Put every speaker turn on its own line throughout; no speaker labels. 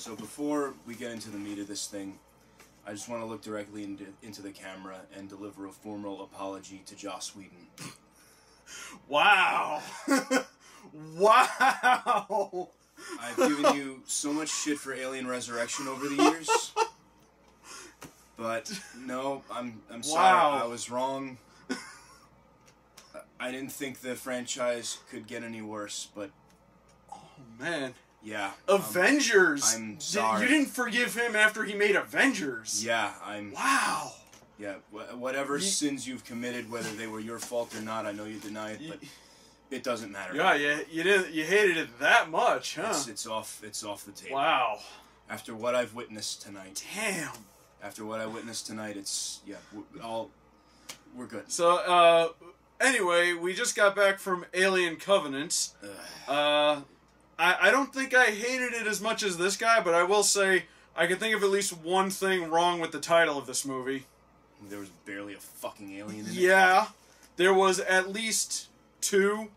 So before we get into the meat of this thing, I just want to look directly into the camera and deliver a formal apology to Joss Whedon.
Wow! Wow!
I've given you so much shit for Alien Resurrection over the years, but no, I'm sorry.
Wow.
I was wrong. I didn't think the franchise could get any worse, but
Oh, man.
yeah.
Avengers!
I'm sorry.
You didn't forgive him after he made Avengers!
Yeah,
Wow!
Yeah, whatever sins you've committed, whether they were your fault or not, I know you deny it, but it doesn't matter.
Yeah, you hated it that much, huh?
It's off the table.
Wow.
After what I've witnessed tonight.
Damn.
After what I witnessed tonight, we're good.
So, anyway, we just got back from Alien Covenant. I don't think I hated it as much as this guy, but I will say I can think of at least one thing wrong with the title of this movie.
There was barely a fucking alien in it.
Yeah, there was at least 2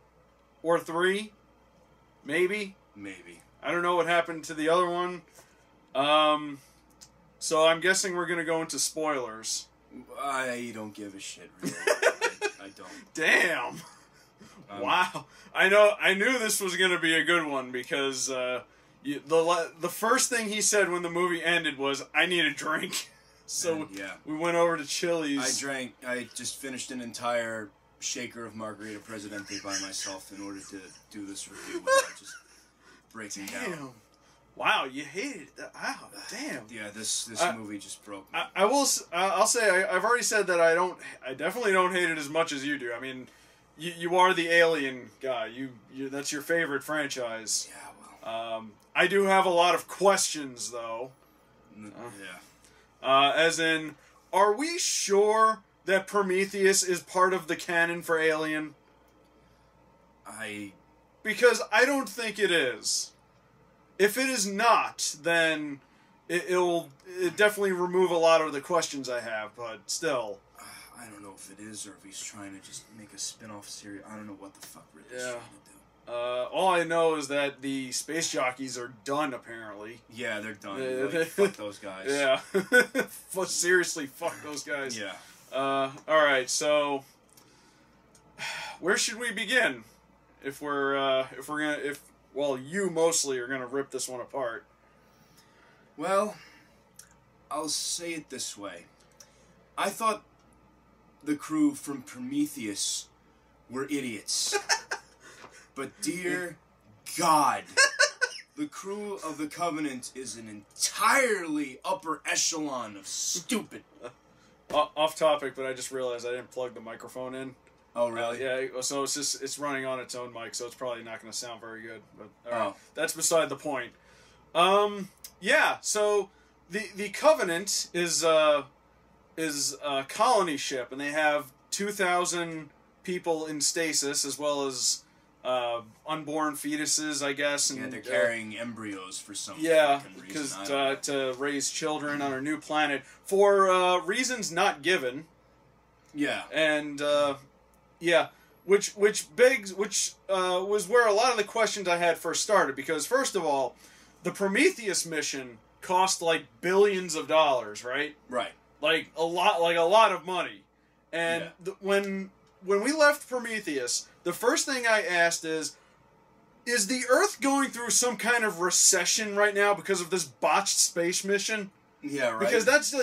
or 3, maybe.
Maybe.
I don't know what happened to the other one. So I'm guessing we're gonna go into spoilers.
I don't give a shit, really. I don't.
Damn. Wow. I knew this was gonna be a good one because the first thing he said when the movie ended was, "I need a drink." So
yeah.
we went over to Chili's.
I just finished an entire shaker of Margarita Presidente by myself in order to do this review without just breaking down.
Wow, you hated it. Wow, damn.
Yeah, this movie just broke me.
I'll say I've already said that I definitely don't hate it as much as you do. I mean, you are the Alien guy. You that's your favorite franchise.
Yeah, well.
I do have a lot of questions though.
Yeah.
As in, are we sure that Prometheus is part of the canon for Alien? Because I don't think it is. If it is not, then it'll definitely remove a lot of the questions I have, but still.
I don't know if it is or if he's trying to just make a spin-off series. I don't know what the fuck Ridley's trying to do.
All I know is that the space jockeys are done, apparently.
Yeah, they're done. Fuck those guys.
Yeah. Seriously, fuck those guys.
Yeah.
Alright, so where should we begin? You mostly are gonna rip this one apart.
Well, I'll say it this way. I thought the crew from Prometheus were idiots. But dear God, the crew of the Covenant is an entirely upper echelon of stupid.
Off topic, but I just realized I didn't plug the microphone in.
Oh, really?
Yeah, so it's running on its own mic, so it's probably not going to sound very good. But all right,
Oh.
That's beside the point. Yeah, so the Covenant is a colony ship, and they have 2,000 people in stasis, as well as unborn fetuses, I guess. And,
they're carrying embryos for some fucking reason.
because to raise children on a new planet for reasons not given.
Yeah.
And which was where a lot of the questions I had first started, because first of all, the Prometheus mission cost like billions of dollars, right?
Right.
Like a lot of money. And when we left Prometheus, the first thing I asked is the Earth going through some kind of recession right now because of this botched space mission?
Yeah, right.
Because that's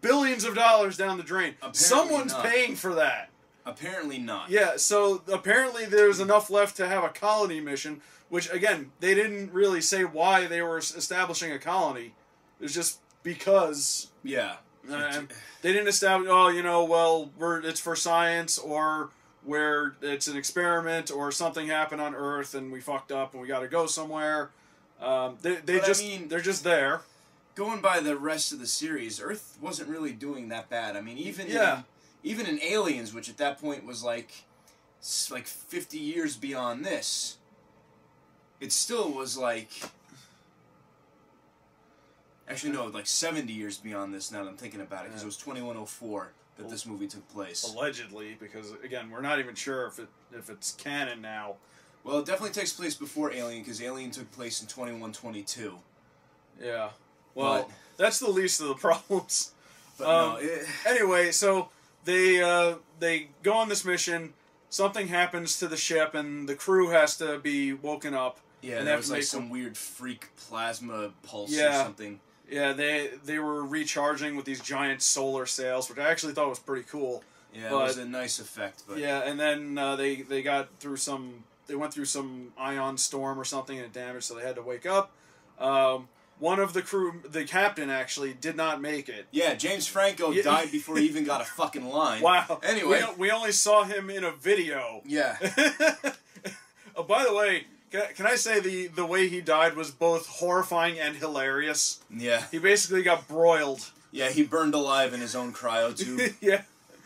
billions of dollars down the drain.
Apparently
Someone's
not.
paying for that.
Apparently not.
Yeah, so apparently there's enough left to have a colony mission, which, again, they didn't really say why they were establishing a colony. It was just because.
Yeah.
They didn't establish, it's for science, or where it's an experiment, or something happened on Earth and we fucked up and we gotta go somewhere. They're just there.
Going by the rest of the series, Earth wasn't really doing that bad. I mean, even in Aliens, which at that point was like 50 years beyond this, it still was like... Actually, no, like 70 years beyond this now that I'm thinking about it, because it was 2104 that this movie took place.
Allegedly, because, again, we're not even sure if it's canon now.
Well, it definitely takes place before Alien, because Alien took place in 2122.
Yeah. Well,
But-
that's the least of the problems.
But no,
Anyway, so they go on this mission. Something happens to the ship, and the crew has to be woken up.
yeah,
and they
there
have
was
to
like
make
some weird freak plasma pulse
Yeah.
or something.
Yeah, they were recharging with these giant solar sails, which I actually thought was pretty cool.
Yeah,
But-
it was a nice effect, but
Yeah, and then they got through they went through some ion storm or something and it damaged, so they had to wake up. One of the crew, the captain actually, did not make it.
yeah, James Franco
Yeah.
died before he even got a fucking line.
Wow.
Anyway.
we only saw him in a video.
Yeah.
Oh, by the way, can I say the way he died was both horrifying and hilarious?
Yeah.
He basically got broiled.
Yeah, he burned alive in his own cryotube.
Yeah.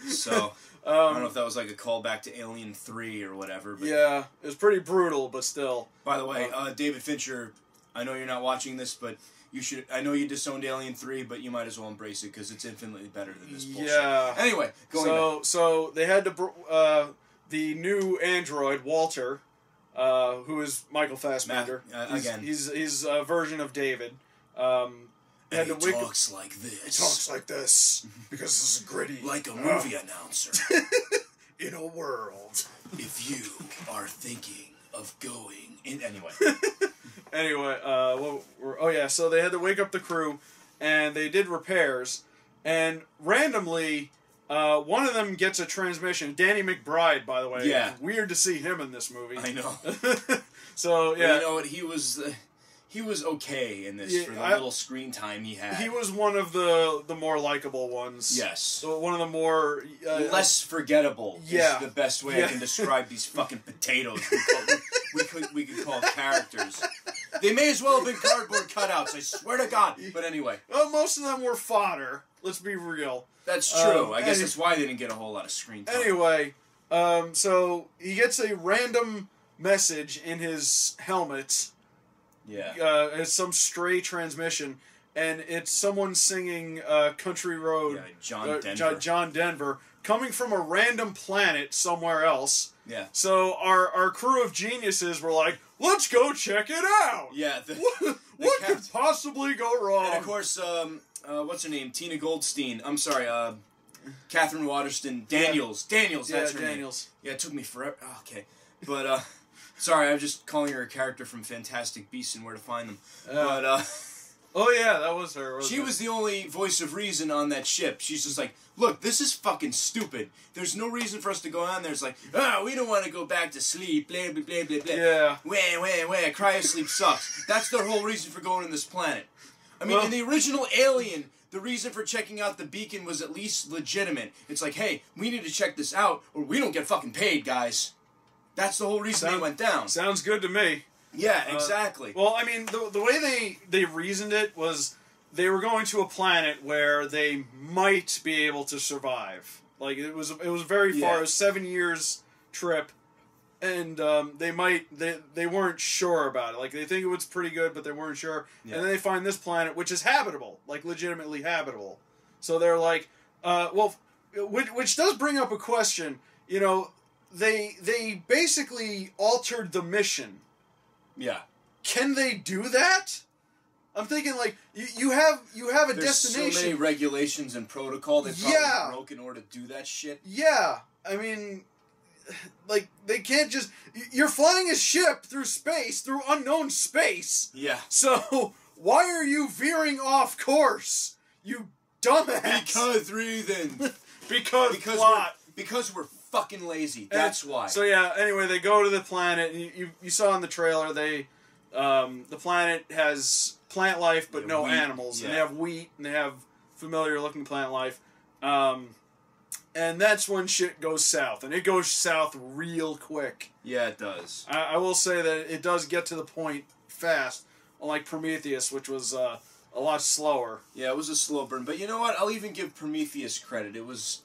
So, I don't know if that was like a callback to Alien 3 or whatever. But
Yeah, it was pretty brutal, but still.
by the way, David Fincher, I know you're not watching this, but you should. I know you disowned Alien 3, but you might as well embrace it because it's infinitely better than this bullshit.
Yeah.
Anyway, going back.
So they had to the new android Walter, who is Michael Fassbender.
Again.
He's a version of David.
And
had
he
to wake-
talks like this.
He talks like this because this is gritty.
like a movie announcer.
In a world.
If you are thinking of going in anyway.
Anyway, so they had to wake up the crew, and they did repairs, and randomly, one of them gets a transmission. Danny McBride, by the way.
Yeah.
Weird to see him in this movie.
I know.
So,
But
yeah.
you know what? He was okay in this
Yeah,
for the
I-
little screen time he had.
He was one of the more likable ones.
Yes.
So one of the more...
Less forgettable
Yeah.
is the best way
Yeah.
I can describe these fucking potatoes we could call characters. They may as well have been cardboard cutouts, I swear to God. But anyway,
Well, most of them were fodder. Let's be real.
that's true. I guess
any-
that's why they didn't get a whole lot of screen time.
Anyway, so he gets a random message in his helmet.
Yeah.
It's some stray transmission, and it's someone singing "Country Road."
Yeah, John Denver.
John Denver, coming from a random planet somewhere else.
Yeah.
So our crew of geniuses were like, "Let's go check it out."
Yeah.
What could possibly go wrong?
And of course, what's her name? Tina Goldstein. I'm sorry, Catherine Waterston. Daniels. Daniels,
yeah,
that's her
Daniels.
name. Yeah, it took me forever. Oh, okay. But, sorry, I'm just calling her a character from Fantastic Beasts and Where to Find Them.
Oh yeah, that was her.
She was the only voice of reason on that ship. She's just like, look, this is fucking stupid. There's no reason for us to go on there. It's like, we don't want to go back to sleep, blah, blah, blah, blah, blah.
Yeah.
Wah, cryosleep sucks. That's their whole reason for going on this planet. I mean,
Well-
in the original Alien, the reason for checking out the beacon was at least legitimate. It's like, hey, we need to check this out, or we don't get fucking paid, guys. That's the whole reason they went down.
Sounds good to me.
Yeah, exactly.
Well, I mean, the way they reasoned it was they were going to a planet where they might be able to survive. Like it was very far.
Yeah.
It was 7 years trip, and they weren't sure about it. Like they think it was pretty good, but they weren't sure.
Yeah.
And then they find this planet which is habitable, like legitimately habitable. So they're like, which does bring up a question. You know, they basically altered the mission.
Yeah.
Can they do that? I'm thinking like you have a
There's
destination.
so many regulations and protocol they probably
Yeah.
broke in order to do that shit.
Yeah, I mean, like they can't just. You're flying a ship through space, through unknown space.
Yeah.
So why are you veering off course, you dumbass?
Because reason.
because plot.
Because we're fucking lazy. That's why.
So yeah. Anyway, they go to the planet, and you saw in the trailer the planet has plant life but
Yeah,
no
wheat,
animals, and they
yeah.
have wheat and they have familiar looking plant life, and that's when shit goes south, and it goes south real quick.
Yeah, it does.
I will say that it does get to the point fast, unlike Prometheus, which was a lot slower.
Yeah, it was a slow burn, but you know what? I'll even give Prometheus credit. It was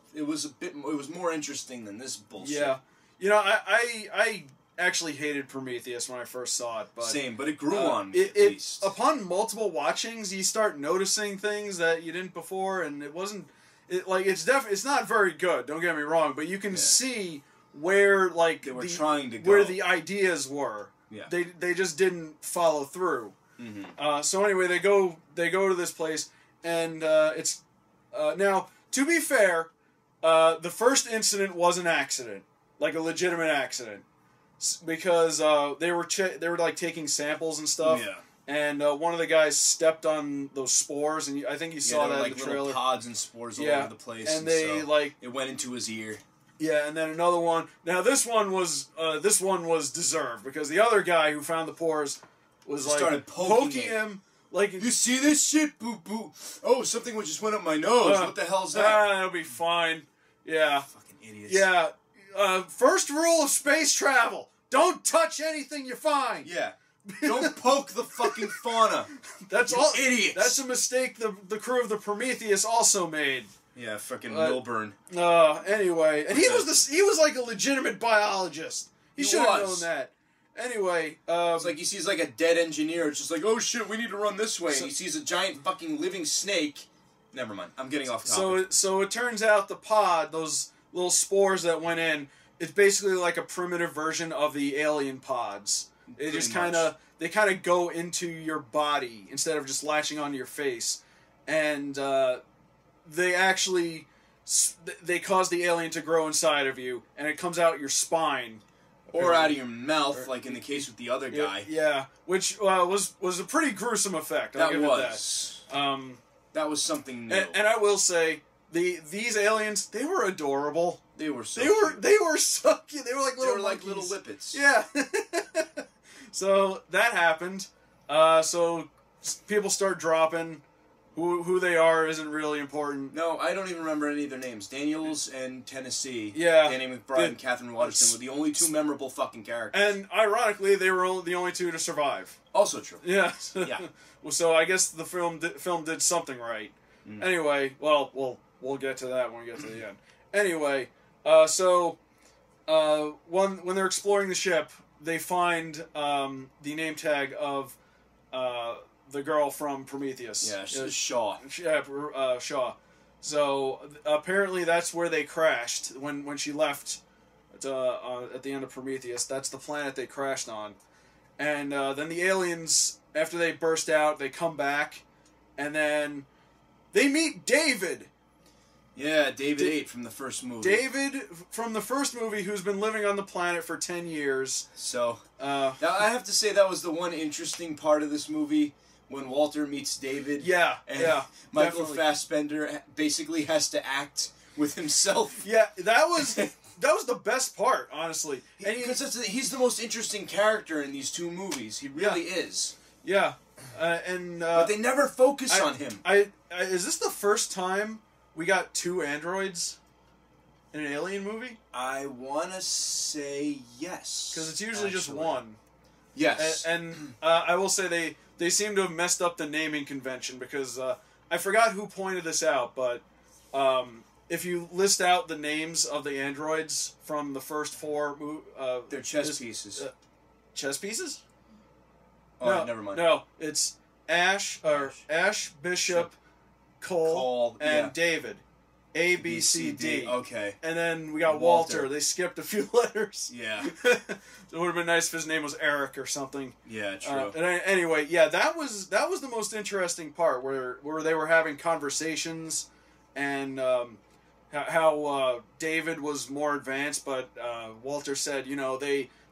more interesting than this bullshit.
Yeah, you know, I actually hated Prometheus when I first saw it, but
Same, but it grew on me at least.
Upon multiple watchings, you start noticing things that you didn't before, and it wasn't. It's not very good. Don't get me wrong, but you can see where
They were trying to go.
where the ideas were.
Yeah.
They just didn't follow through. So anyway, they go to this place, and it's now, to be fair, the first incident was an accident, like a legitimate accident, because they were like taking samples and stuff.
Yeah.
And one of the guys stepped on those spores, and I think you saw that
like
in the trailer.
little pods and spores all over the place,
and they
so it went into his ear.
Yeah, and then another one. Now this one was deserved, because the other guy who found the pores was
started poking
him. Like,
you see this shit? Boo boo. Oh, something just went up my nose. What the hell's that?
It'll be fine. Yeah.
Fucking idiots.
Yeah. First rule of space travel: don't touch anything you find.
Yeah. Don't poke the fucking fauna.
That's
you
all.
Idiots.
That's a mistake the crew of the Prometheus also made.
Yeah, fucking Milburn.
Anyway, and he was like a legitimate biologist. He should have known that. Anyway,
it's like he sees like a dead engineer. It's just like, oh shit, we need to run this way. And he sees a giant fucking living snake. Never mind. I'm getting off topic.
So it turns out the pod, those little spores that went in, it's basically like a primitive version of the alien pods. They just kind of go into your body instead of just latching onto your face, and they actually cause the alien to grow inside of you, and it comes out your spine.
Or out of your mouth, like in the case with the other guy.
Yeah, which was a pretty gruesome effect. I'll give it that.
That was something new.
And I will say, these aliens, they were adorable.
They were so
cute. They were so cute. They were like little
little lippets.
Yeah. So that happened. So people start dropping. Who they are isn't really important.
No, I don't even remember any of their names. Daniels and Tennessee.
Yeah.
Danny McBride and Catherine Waterston were the only two memorable fucking characters.
And ironically, they were the only two to survive.
Also true.
Yeah.
Yeah.
Well, so I guess the film did something right. Anyway, well, we'll get to that when we get to the end. Anyway, when they're exploring the ship, they find the name tag of the girl from Prometheus.
Yeah, Shaw.
Yeah, Shaw. So apparently that's where they crashed when she left at the end of Prometheus. That's the planet they crashed on. And then the aliens, after they burst out, they come back, and then they meet David.
Yeah, David 8 from the first movie.
David from the first movie, who's been living on the planet for 10 years.
So, now I have to say that was the one interesting part of this movie, when Walter meets David.
Yeah,
and
yeah.
Michael
definitely.
Fassbender basically has to act with himself.
Yeah, that was the best part, honestly.
Because he's the most interesting character in these two movies. He really is.
Yeah,
but they never focus on him.
Is this the first time we got two androids in an alien movie?
I want to say yes.
Because it's usually just one.
Yes.
And I will say they seem to have messed up the naming convention, because I forgot who pointed this out, but if you list out the names of the androids from the first four...
they're chess pieces.
Chess pieces?
Oh,
no,
never mind.
No, it's Ash, Bishop, Cole, and David. A, B, C, D.
Okay.
And then we got Walter. They skipped a few letters.
Yeah.
It would have been nice if his name was Eric or something.
Yeah, true.
Anyway, yeah, that was the most interesting part, where they were having conversations, and how David was more advanced, but Walter said,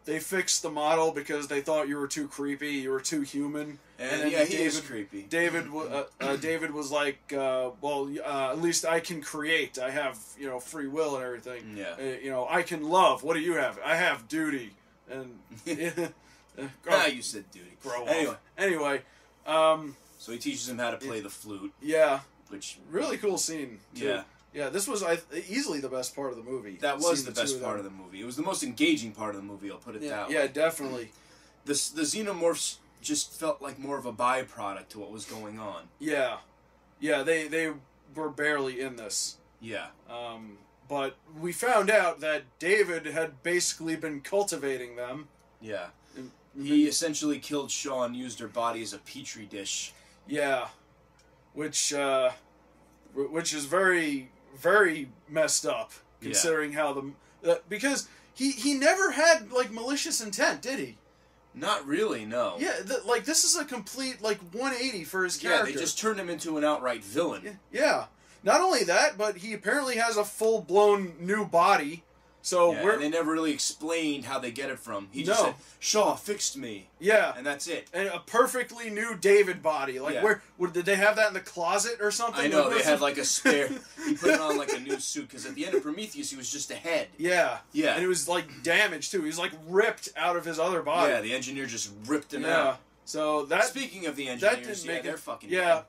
they fixed the model because they thought you were too creepy, you were too human.
And then he is creepy.
David was like, at least I can create. I have, free will and everything.
Yeah.
I can love. What do you have? I have duty. And
you said duty.
Grow up. Anyway.
So he teaches him how to play the flute.
Yeah.
Which
really cool scene. Too.
Yeah.
Yeah, this was easily the best part of the movie.
That was the best part of the movie. It was the most engaging part of the movie, I'll put it that way.
Yeah, definitely.
The xenomorphs just felt like more of a byproduct to what was going on.
Yeah. Yeah, they were barely in this.
Yeah.
But we found out that David had basically been cultivating them.
Yeah. He essentially killed Shaw and used her body as a petri dish.
Yeah. Which is very, very messed up, considering how because he never had, like, malicious intent, did he?
Not really, no.
Yeah, like this is a complete like 180 for his
Yeah,
character.
they just turned him into an outright villain.
Yeah. Not only that, but he apparently has a full-blown new body. So
Yeah, and they never really explained how they get it from. He just said, Shaw fixed me.
Yeah.
And that's it.
And a perfectly new David body. Like, where did they have that in the closet or something?
I know, they had like a spare. He put it on like a new suit, because at the end of Prometheus, he was just a head.
Yeah.
Yeah.
And it was like damaged, too. He was like ripped out of his other body.
Yeah, the engineer just ripped him out.
So that.
Speaking of the engineers,
that didn't make
they're fucking
dead.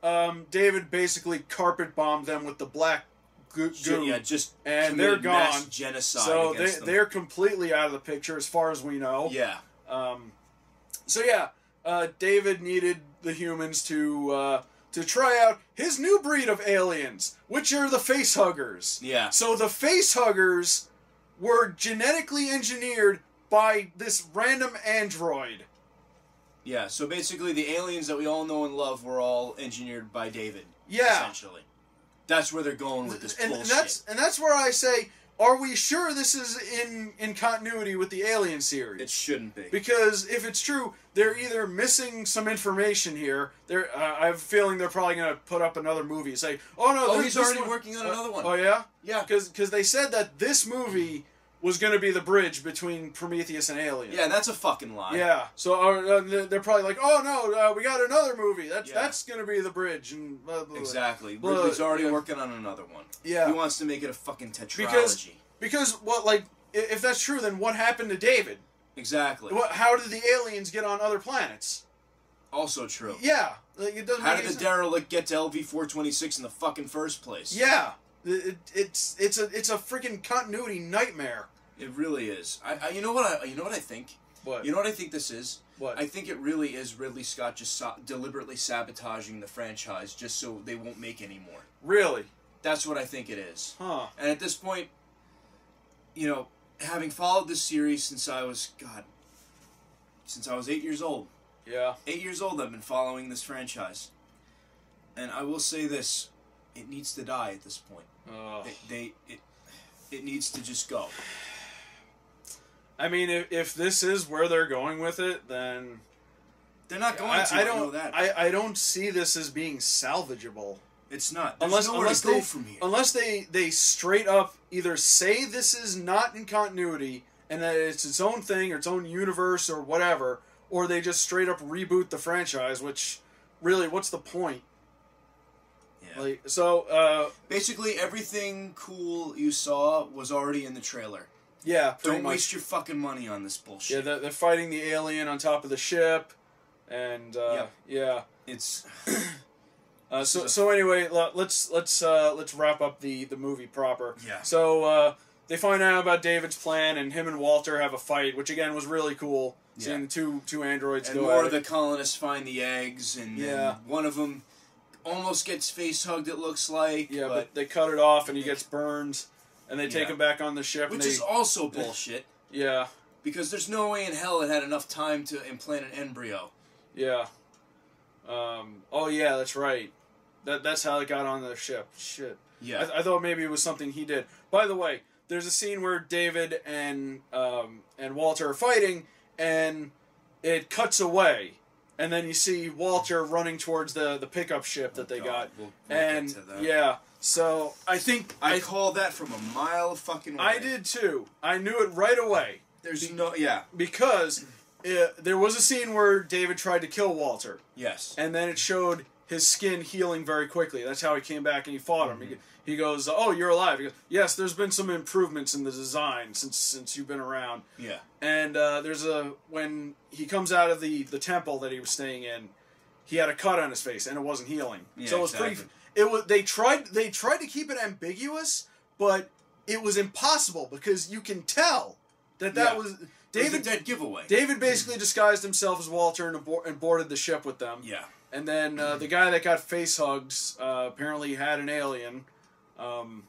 David basically carpet bombed them with the black goo.
Yeah, just
and they're gone.
Mass genocide.
So
against them.
they're completely out of the picture as far as we know.
Yeah.
David needed the humans to try out his new breed of aliens, which are the facehuggers.
Yeah.
So the facehuggers were genetically engineered by this random android.
Yeah, so basically the aliens that we all know and love were all engineered by David.
Yeah.
Essentially. That's where they're going with this bullshit.
And that's where I say, are we sure this is in continuity with the Alien series?
It shouldn't be.
Because if it's true, they're either missing some information here. I have a feeling they're probably going to put up another movie and say, oh no,
he's already working on another one.
Oh yeah?
Yeah.
Because they said that this movie was going to be the bridge between Prometheus and Alien.
Yeah, that's a fucking lie.
Yeah. So they're probably like, oh no, we got another movie. That's going to be the bridge. And blah, blah, blah.
Exactly.
Blah,
Ridley's already working on another one.
Yeah.
He wants to make it a fucking tetralogy.
Because what, like, if that's true, then what happened to David?
Exactly.
How did the aliens get on other planets?
Also true.
Yeah. Like, it doesn't
How
make
did the derelict get to LV-426 in the fucking first place?
Yeah. It's a freaking continuity nightmare.
It really is. You know what I think?
What?
You know what I think this is?
What?
I think it really is Ridley Scott just deliberately sabotaging the franchise just so they won't make any more.
Really?
That's what I think it is.
Huh.
And at this point, you know, having followed this series since I was 8 years old.
Yeah.
8 years old I've been following this franchise. And I will say this, it needs to die at this point. It needs to just go.
I mean, if this is where they're going with it, then
they're not going to. I know that.
I don't see this as being salvageable.
It's not. There's nowhere to go from here.
Unless they straight up either say this is not in continuity and that it's its own thing or its own universe or whatever, or they just straight up reboot the franchise. Which, really, what's the point?
Yeah.
Like, so
basically, everything cool you saw was already in the trailer.
Yeah,
don't waste your fucking money on this bullshit.
Yeah, they're fighting the alien on top of the ship, and yeah,
it's.
So anyway, let's wrap up the movie proper.
Yeah.
So they find out about David's plan, and him and Walter have a fight, which again was really cool.
Yeah.
Seeing the two androids
and
go
more
at
of
it.
the colonists find the eggs, and then one of them almost gets face hugged. It looks like.
Yeah, but they cut it off, and he gets burned. And they take him back on the ship.
Which is also bullshit.
Yeah.
Because there's no way in hell it had enough time to implant an embryo.
Yeah. Oh, yeah, that's right. That's how it got on the ship. Shit.
Yeah.
I thought maybe it was something he did. By the way, there's a scene where David and Walter are fighting, and it cuts away. And then you see Walter running towards the pickup ship that they got.
We'll get to that.
Yeah. So, I think...
I called that from a mile fucking way.
I did, too. I knew it right away.
There's no... Yeah.
Because there was a scene where David tried to kill Walter.
Yes.
And then it showed his skin healing very quickly. That's how he came back and he fought him. He goes, oh, you're alive. He goes, yes, there's been some improvements in the design since you've been around.
Yeah.
And when he comes out of the temple that he was staying in, he had a cut on his face and it wasn't healing.
Yeah,
so it was
exactly.
pretty... They tried to keep it ambiguous, but it was impossible because you can tell that was David.
It was a dead giveaway.
David basically disguised himself as Walter and boarded the ship with them.
Yeah.
And then the guy that got face hugs apparently had an alien, and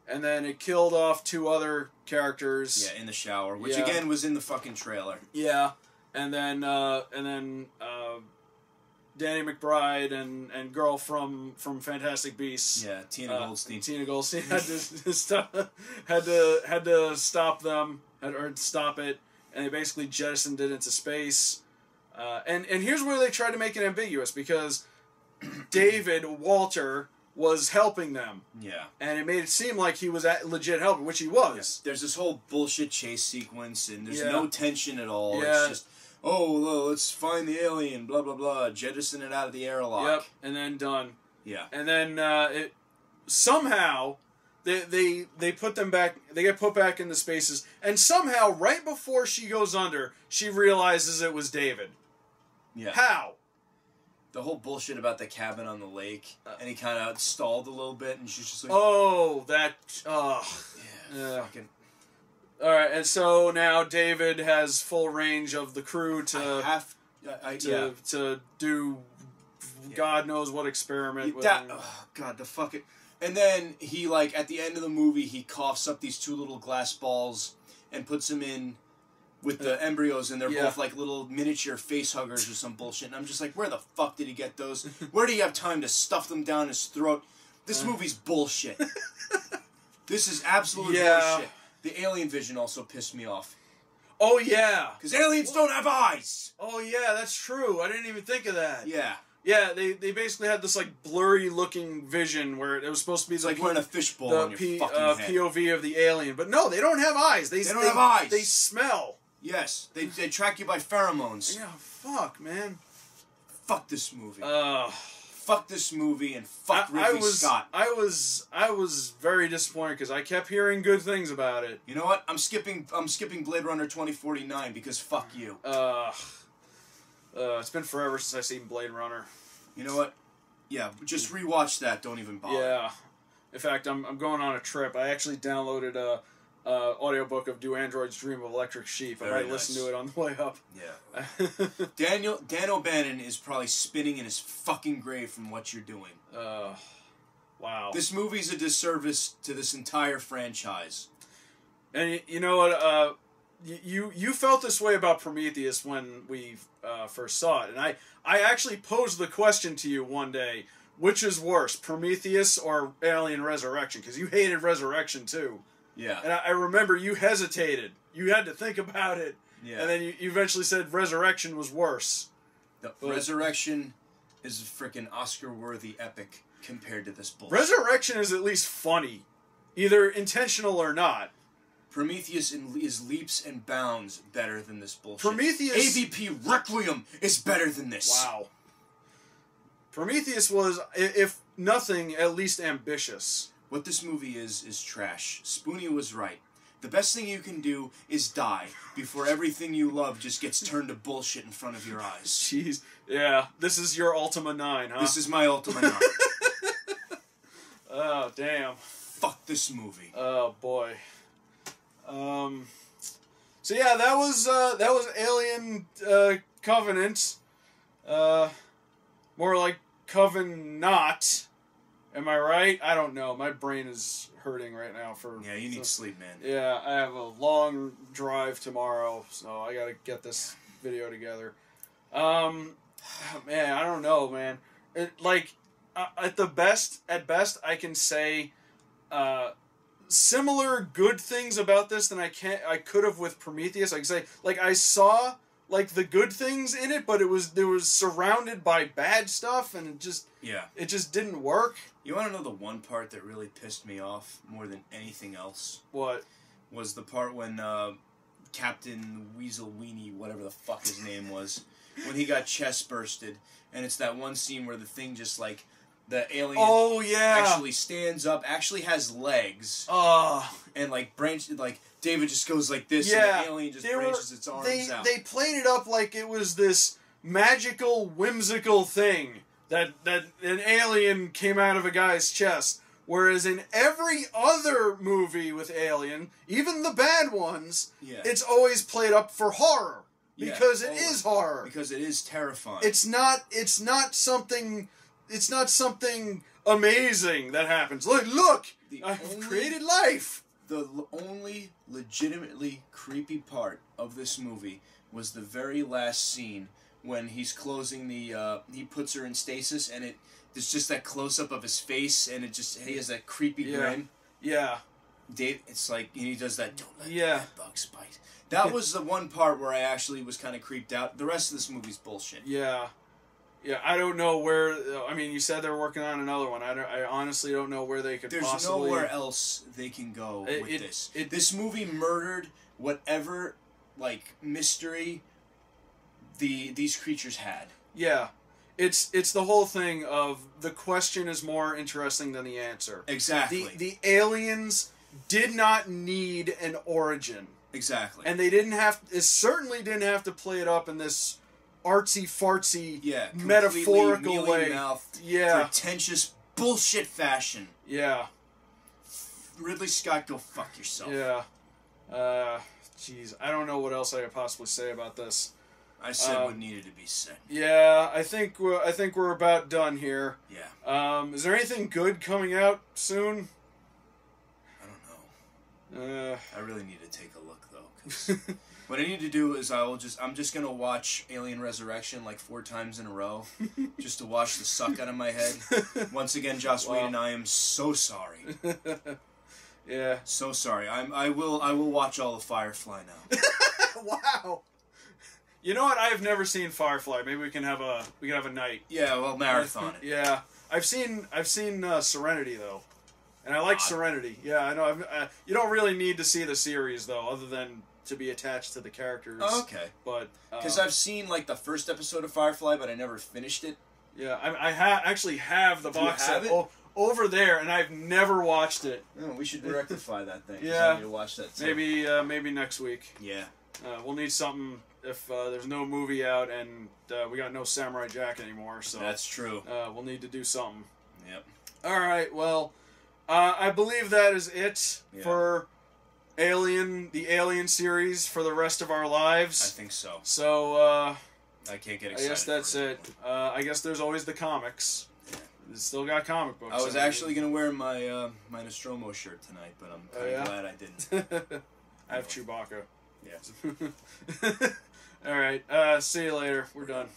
then it killed off two other characters.
Yeah, in the shower, which again was in the fucking trailer.
Yeah, and then Danny McBride and girl from Fantastic Beasts.
Yeah, Tina Goldstein.
Tina Goldstein had to stop them or stop it, and they basically jettisoned it into space. And here's where they tried to make it ambiguous, because Walter was helping them.
Yeah.
And it made it seem like he was legit helping, which he was.
Yeah. There's this whole bullshit chase sequence, and there's
Yeah.
no tension at all.
Yeah.
It's just, oh, well, let's find the alien, blah, blah, blah, jettison it out of the airlock.
Yep, and then done.
Yeah.
And then it somehow they put them back. They get put back into spaces, and somehow right before she goes under, she realizes it was David.
Yeah.
How?
The whole bullshit about the cabin on the lake, and he kind of stalled a little bit, and she's just like,
Oh, that.
yeah. Fucking.
All right, and so now David has full range of the crew to do God knows what experiment. With him.
Oh, God, the fucking. And then he, like, at the end of the movie, he coughs up these 2 little glass balls and puts them in with the embryos, and they're both like little miniature face huggers or some bullshit. And I'm just like, where the fuck did he get those? Where do you have time to stuff them down his throat? This movie's bullshit. This is absolute bullshit. The alien vision also pissed me off.
Oh, yeah.
Because aliens don't have eyes!
Oh, yeah, that's true. I didn't even think of that.
Yeah.
Yeah, they basically had this, like, blurry-looking vision where it was supposed to be,
It's like wearing a fishbowl on your fucking head.
POV of the alien. But no, they don't have eyes. They
don't have eyes.
They smell.
Yes. They track you by pheromones.
Yeah, fuck, man.
Fuck this movie. Fuck this movie and fuck Ridley Scott.
I was very disappointed because I kept hearing good things about it.
You know what? I'm skipping Blade Runner 2049 because fuck you.
It's been forever since I've seen Blade Runner.
You know what? Yeah, just rewatch that. Don't even bother.
Yeah. In fact, I'm going on a trip. I actually downloaded a audiobook of Do Androids Dream of Electric Sheep. I might listen to it on the way up.
Yeah. Dan O'Bannon is probably spinning in his fucking grave from what you're doing.
Wow.
This movie's a disservice to this entire franchise.
And you know what? You felt this way about Prometheus when we first saw it, and I actually posed the question to you one day: which is worse, Prometheus or Alien Resurrection? Because you hated Resurrection too.
Yeah.
And I remember you hesitated. You had to think about it.
Yeah.
And then you eventually said Resurrection was worse.
Resurrection is a freaking Oscar-worthy epic compared to this bullshit.
Resurrection is at least funny, either intentional or not.
Prometheus is leaps and bounds better than this bullshit.
Prometheus...
AVP Requiem is better than this.
Wow. Prometheus was, if nothing, at least ambitious.
What this movie is trash. Spoonie was right. The best thing you can do is die before everything you love just gets turned to bullshit in front of your eyes.
Jeez. Yeah, this is your Ultima 9, huh?
This is my Ultima 9.
Oh, damn.
Fuck this movie.
Oh, boy. So yeah, that was Alien Covenant. More like Covenant. Am I right? I don't know. My brain is hurting right now
Yeah, you need sleep, man.
Yeah, I have a long drive tomorrow, so I gotta get this video together. Man, I don't know, man. At best, I can say similar good things about this than I could have with Prometheus. I can say, like, I saw the good things in it, but it was surrounded by bad stuff, and it just didn't work.
You want to know the one part that really pissed me off more than anything else?
What?
Was the part when Captain Weasel Weenie, whatever the fuck his name was, when he got chest bursted, and it's that one scene where the thing just like the alien actually stands up, actually has legs, and like David just goes like this, and the alien just branches its arms out.
They played it up like it was this magical, whimsical thing that an alien came out of a guy's chest. Whereas in every other movie with Alien, even the bad ones, it's always played up for horror. Because it is horror.
Because it is terrifying.
It's not something amazing that happens. Look, I've created life.
The only legitimately creepy part of this movie was the very last scene when he's closing the, he puts her in stasis, and there's just that close-up of his face, and he has that creepy grin.
Yeah.
Dave, it's like he does that. Don't let
Yeah.
the bugs bite. That was the one part where I actually was kind of creeped out. The rest of this movie's bullshit.
Yeah. Yeah, I don't know where. I mean, you said they're working on another one. I honestly don't know where they could
There's
possibly.
nowhere else they can go with this.
It,
This movie murdered whatever like mystery these creatures had.
Yeah, it's the whole thing of the question is more interesting than the answer.
Exactly.
The aliens did not need an origin.
Exactly.
And they didn't have. It certainly didn't have to play it up in this artsy fartsy, metaphorical way.
Mealy-mouthed,
Yeah.
pretentious bullshit fashion.
Yeah.
Ridley Scott, go fuck yourself.
Yeah. Jeez, I don't know what else I could possibly say about this.
I said what needed to be said.
Yeah, I think we're about done here.
Yeah.
Is there anything good coming out soon?
I don't know. I really need to take a look though. 'Cause what I need to do is I'm just gonna watch Alien Resurrection like 4 times in a row, just to wash the suck out of my head. Once again, Joss Whedon, I am so sorry.
Yeah.
So sorry. I will watch all of Firefly now.
Wow. You know what? I have never seen Firefly. Maybe we can have a night.
Yeah, well, marathon it.
Yeah. I've seen Serenity though, and I like Serenity. Yeah, I know. You don't really need to see the series though, other than to be attached to the characters.
Oh, okay.
But
because I've seen like the first episode of Firefly, but I never finished it.
Yeah, I actually have the box
have
set
it?
over there, and I've never watched it.
Oh, we should rectify that thing.
Yeah.
I need to watch that too.
Maybe next week.
Yeah.
We'll need something if there's no movie out and we got no Samurai Jack anymore. So
That's true.
we'll need to do something.
Yep.
All right. Well, I believe that is it for the Alien series for the rest of our lives.
I think so.
So
I can't get excited.
I guess that's it. I guess there's always the comics. It's still got comic books.
I was actually gonna wear my my Nostromo shirt tonight, but I'm kind of glad I didn't.
I have Chewbacca.
Yeah.
All right. See you later. We're done.